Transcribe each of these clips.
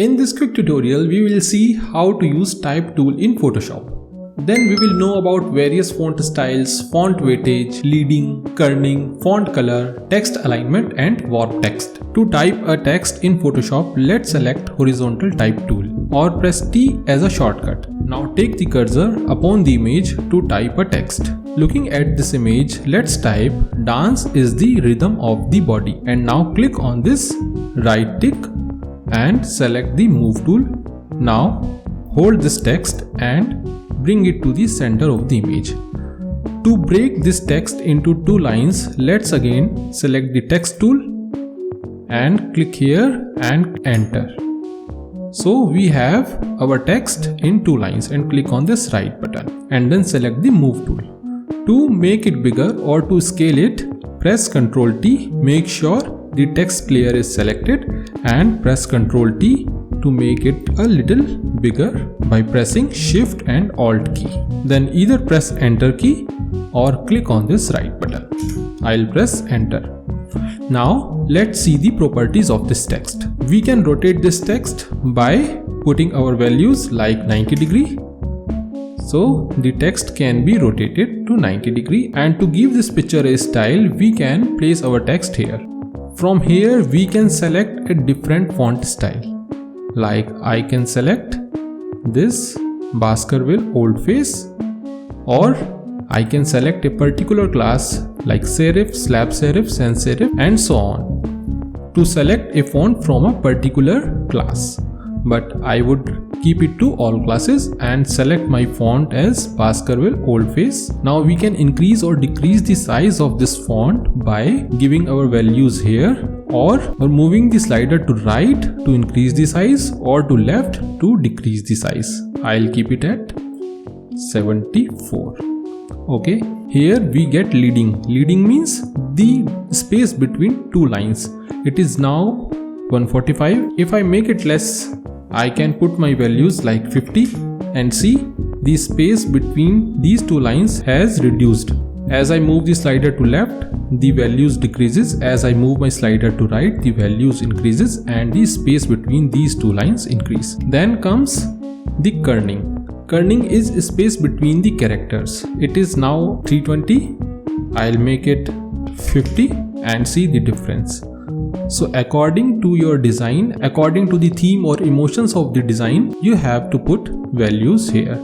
In this quick tutorial, we will see how to use type tool in Photoshop. Then we will know about various font styles, font weightage, leading, kerning, font color, text alignment and warp text. To type a text in Photoshop, let's select horizontal type tool or press T as a shortcut. Now take the cursor upon the image to type a text. Looking at this image, let's type dance is the rhythm of the body, and now click on this right tick and select the move tool. Now hold this text and bring it to the center of the image. To break this text into two lines, let's again select the text tool and click here and enter. So we have our text in two lines, and click on this right button and then select the move tool. To make it bigger or to scale it, press Ctrl T, make sure the text layer is selected, and press Ctrl T to make it a little bigger by pressing Shift and Alt key. Then either press Enter key or click on this right button. I'll press Enter. Now let's see the properties of this text. We can rotate this text by putting our values like 90 degree. So the text can be rotated to 90 degree, and to give this picture a style, we can place our text here. From here we can select a different font style. Like I can select this Baskerville Old Face, or I can select a particular class like serif, slab serif, sans serif and so on to select a font from a particular class. But I would keep it to all classes and select my font as Baskerville Old Face. Now we can increase or decrease the size of this font by giving our values here, or moving the slider to right to increase the size, or to left to decrease the size. I'll keep it at 74. Okay, here we get leading. Leading means the space between two lines. It is now 145. If I make it less, I can put my values like 50, and see the space between these two lines has reduced. As I move the slider to left, the values decreases. As I move my slider to right, the values increases and the space between these two lines increase. Then comes the kerning. Kerning is space between the characters. It is now 320. I'll make it 50 and see the difference. So according to your design, according to the theme or emotions of the design, you have to put values here.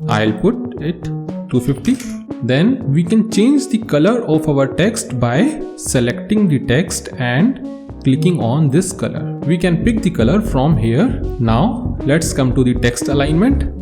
I'll put it to 50. Then we can change the color of our text by selecting the text and clicking on this color. We can pick the color from here. Now let's come to the text alignment.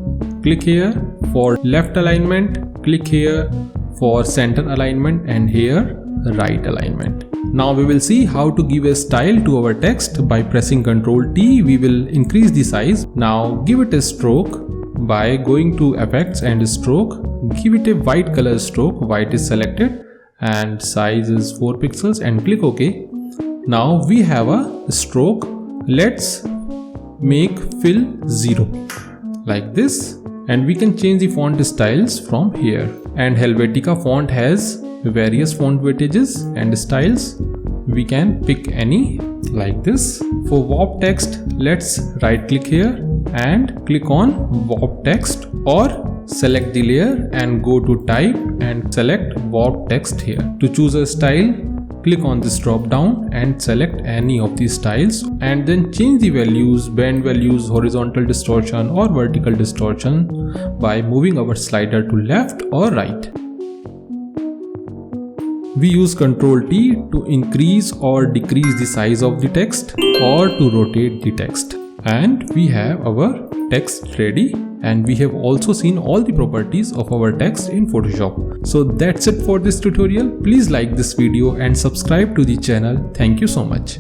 Click here for left alignment, click here for center alignment, and here right alignment. Now we will see how to give a style to our text. By pressing Ctrl T, we will increase the size. Now give it a stroke by going to effects and stroke. Give it a white color stroke. White is selected and size is 4 pixels, and click OK. Now we have a stroke. Let's make fill 0 like this, and we can change the font styles from here. And Helvetica font has various font weightages and styles. We can pick any like this. For warp text, let's right click here and click on warp text, or select the layer and go to type and select warp text here. To choose a style, click on this drop down and select any of these styles, and then change the values, bend values, horizontal distortion or vertical distortion by moving our slider to left or right. We use Ctrl T to increase or decrease the size of the text, or to rotate the text. And we have our text ready, and we have also seen all the properties of our text in Photoshop. So that's it for this tutorial. Please like this video and subscribe to the channel. Thank you so much.